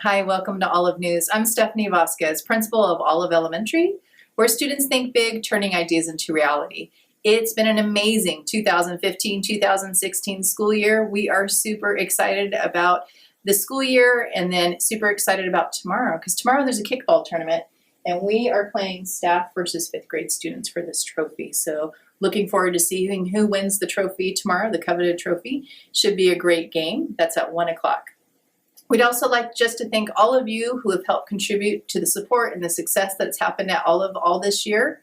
Hi, welcome to Olive News. I'm Stephanie Vasquez, principal of Olive Elementary, where students think big, turning ideas into reality. It's been an amazing 2015-2016 school year. We are super excited about the school year and then super excited about tomorrow because tomorrow there's a kickball tournament and we are playing staff versus fifth grade students for this trophy. So looking forward to seeing who wins the trophy tomorrow, the coveted trophy. Should be a great game. That's at 1 o'clock. We'd also like just to thank all of you who have helped contribute to the support and the success that's happened at Olive all this year.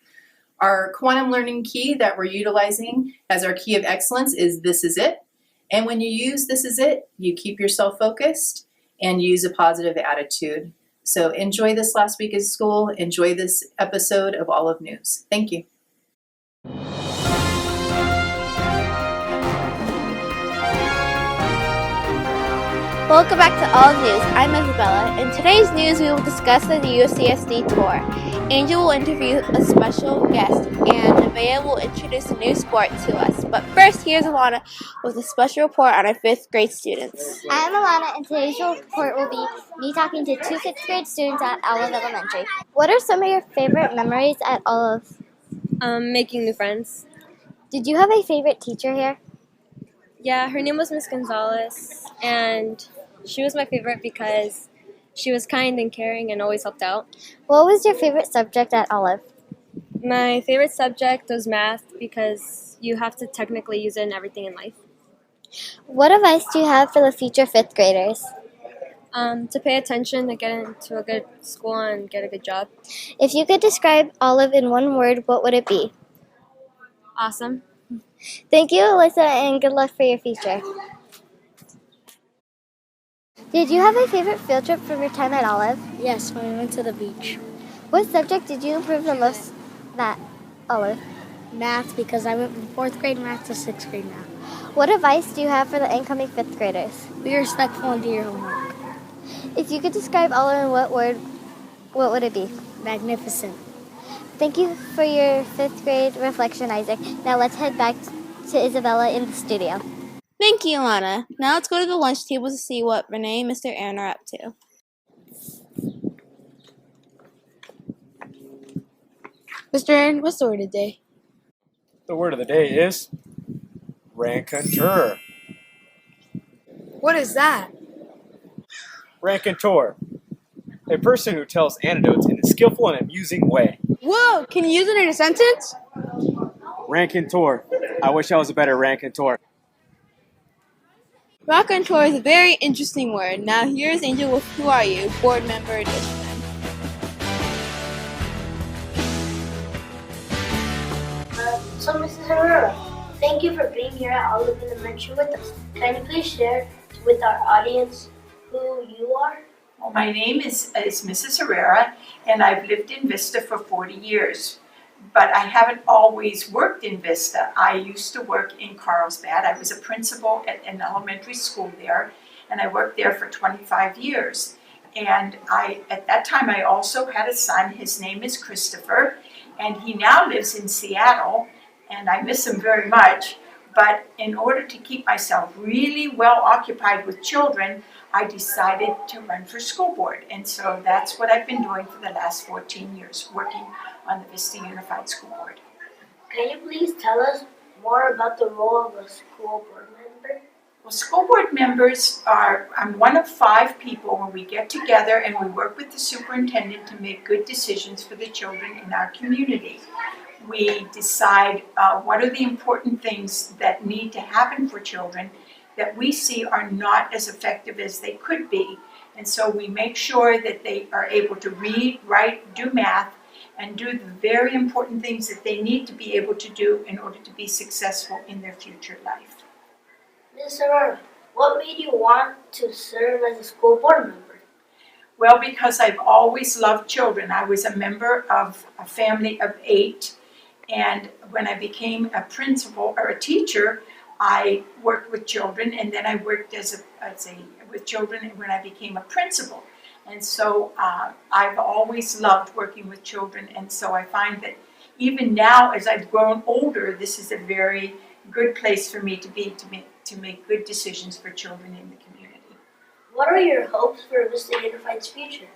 Our quantum learning key that we're utilizing as our key of excellence is This Is It. And when you use This Is It, you keep yourself focused and use a positive attitude. So enjoy this last week of school. Enjoy this episode of Olive News. Thank you. Welcome back to All News. I'm Isabella. In today's news, we will discuss the UCSD tour. Angel will interview a special guest, and Nevaeh will introduce a new sport to us. But first, here's Alana with a special report on our 5th grade students. I'm Alana, and today's report will be me talking to two 5th grade students at Olive Elementary. What are some of your favorite memories at Olive? Making new friends. Did you have a favorite teacher here? Yeah, her name was Miss Gonzalez, and she was my favorite because she was kind and caring and always helped out. What was your favorite subject at Olive? My favorite subject was math because you have to technically use it in everything in life. What advice do you have for the future 5th graders? To pay attention, to get into a good school and get a good job. If you could describe Olive in one word, what would it be? Awesome. Thank you, Alyssa, and good luck for your future. Did you have a favorite field trip from your time at Olive? Yes, when we went to the beach. What subject did you improve the most at Olive? Math, because I went from 4th grade math to 6th grade math. What advice do you have for the incoming 5th graders? Be respectful and do your homework. If you could describe Olive in what word, what would it be? Magnificent. Thank you for your 5th grade reflection, Isaac. Now let's head back to Isabella in the studio. Thank you, Alana. Now let's go to the lunch table to see what Renee and Mr. Aaron are up to. Mr. Aaron, what's the word of the day? The word of the day is raconteur. What is that? Raconteur. A person who tells anecdotes in a skillful and amusing way. Whoa, can you use it in a sentence? Raconteur. I wish I was a better raconteur. Raconteur is a very interesting word. Now here's Angel with Who Are You? Board Member Edition. So, Mrs. Herrera, thank you for being here at Olive Elementary with us. Can you please share with our audience who you are? Well, my name is Mrs. Herrera, and I've lived in Vista for 40 years. But I haven't always worked in Vista. I used to work in Carlsbad. I was a principal at an elementary school there, and I worked there for 25 years. And at that time, I also had a son. His name is Christopher, and he now lives in Seattle, and I miss him very much. But in order to keep myself really well occupied with children, I decided to run for school board. And so that's what I've been doing for the last 14 years, working on the Vista Unified School Board. Can you please tell us more about the role of a school board member? Well, school board members I'm one of 5 people when we get together and we work with the superintendent to make good decisions for the children in our community. We decide what are the important things that need to happen for children that we see are not as effective as they could be. And so we make sure that they are able to read, write, do math, and do the very important things that they need to be able to do in order to be successful in their future life. Ms. Herrera, what made you want to serve as a school board member? Well, because I've always loved children. I was a member of a family of 8, and when I became a principal or a teacher, I worked with children, and then I worked with children when I became a principal. And so I've always loved working with children, and so I find that even now as I've grown older, this is a very good place for me to be to make good decisions for children in the community. What are your hopes for Vista Unified's future?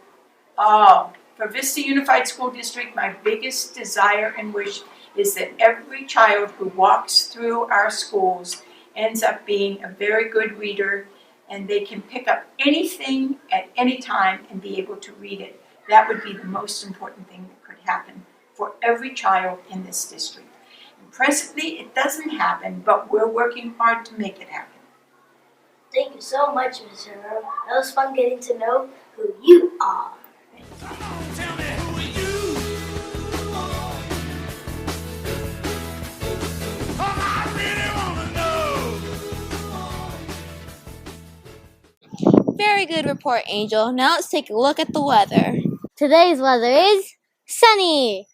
For Vista Unified School District, my biggest desire and wish is that every child who walks through our schools ends up being a very good reader, and they can pick up anything at any time and be able to read it. That would be the most important thing that could happen for every child in this district. And presently, it doesn't happen, but we're working hard to make it happen. Thank you so much, Ms. Herrera. It was fun getting to know who you are. Very good report, Angel. Now let's take a look at the weather. Today's weather is sunny.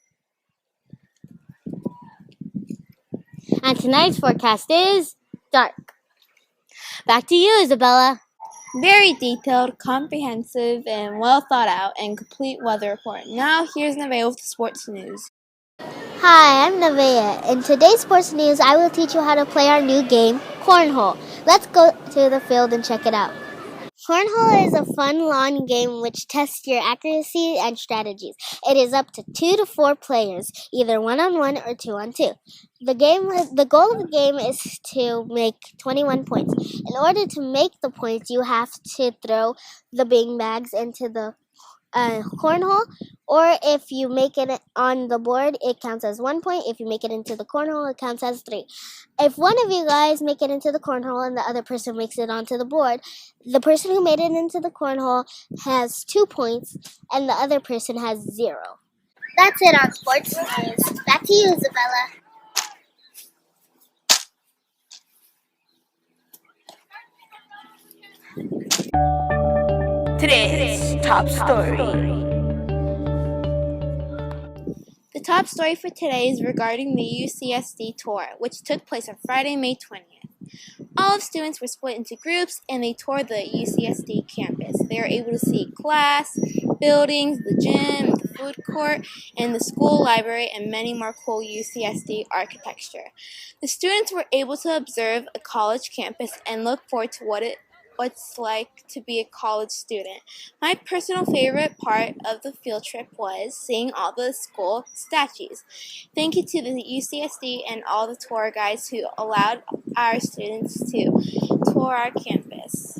And tonight's forecast is dark. Back to you, Isabella. Very detailed, comprehensive, and well thought out and complete weather report. Now here's Nevaeh with the sports news. Hi, I'm Nevaeh. In today's sports news, I will teach you how to play our new game, Cornhole. Let's go to the field and check it out. Cornhole is a fun lawn game which tests your accuracy and strategies. It is up to 2 to 4 players, either 1-on-1 or 2-on-2. The goal of the game is to make 21 points. In order to make the points, you have to throw the bean bags into the cornhole, or if you make it on the board, it counts as 1 point. If you make it into the cornhole, it counts as 3. If one of you guys make it into the cornhole and the other person makes it onto the board, the person who made it into the cornhole has 2 points and the other person has 0. That's it on sports news. Back to you, Isabella. Today's top story. The top story for today is regarding the UCSD tour, which took place on Friday, May 20th. All of students were split into groups and they toured the UCSD campus. They were able to see class, buildings, the gym, the food court, and the school library, and many more cool UCSD architecture. The students were able to observe a college campus and look forward to what's like to be a college student. My personal favorite part of the field trip was seeing all the school statues. Thank you to the UCSD and all the tour guides who allowed our students to tour our campus.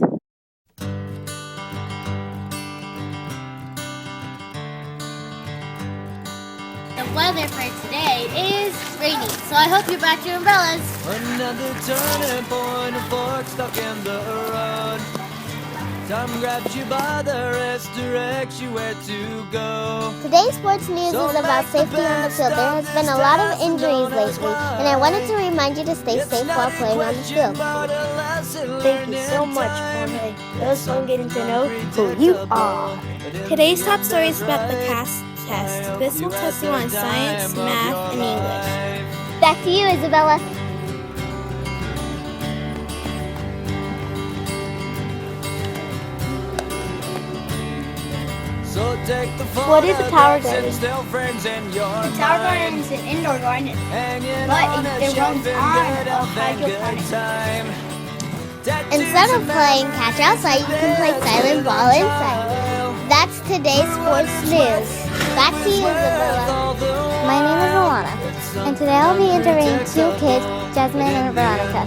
The weather for today is rainy, so I hope you brought your umbrellas. Another turning point, a fork stuck in the road. Time grabs you by the wrist, directs you where to go. Today's sports news is about safety on the field. There has been a lot of injuries lately, and I wanted to remind you to stay safe while playing on the field. Thank you so much, Jorge. It was fun getting to know who you are. Today's top story is about the CAS test. This will test you on science, math, and English. Back to you, Isabella. So take the What is a tower garden? The Tower garden is an indoor garden, but it runs on a hydroponic. Instead of playing catch outside, you can play silent ball inside. That's today's sports news. Back to you, Isabella. My name is Alana, and today I'll be interviewing 2 kids, Jasmine and Veronica.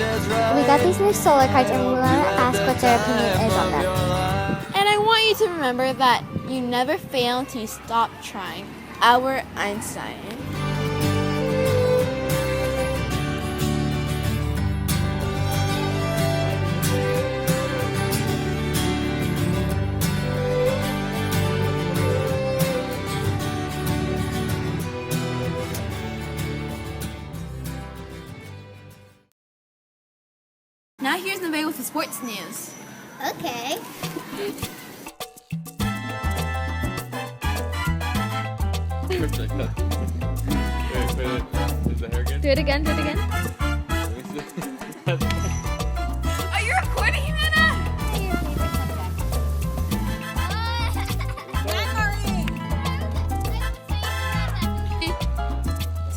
We got these new solar cards, and we want to ask what their opinion is on them. And I want you to remember that you never fail until you stop trying. Albert Einstein. Now here's Nevaeh with the sports news. Okay. Is the hair good? Do it again, Let me see. Are you recording, Hannah?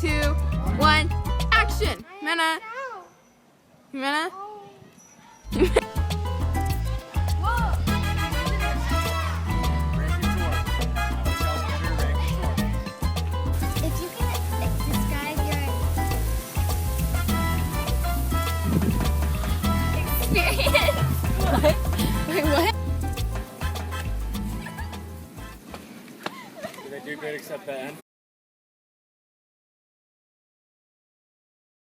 3, 2, 1, action! Hannah. Hannah. experience. What? Wait, what? Did they do good except the end?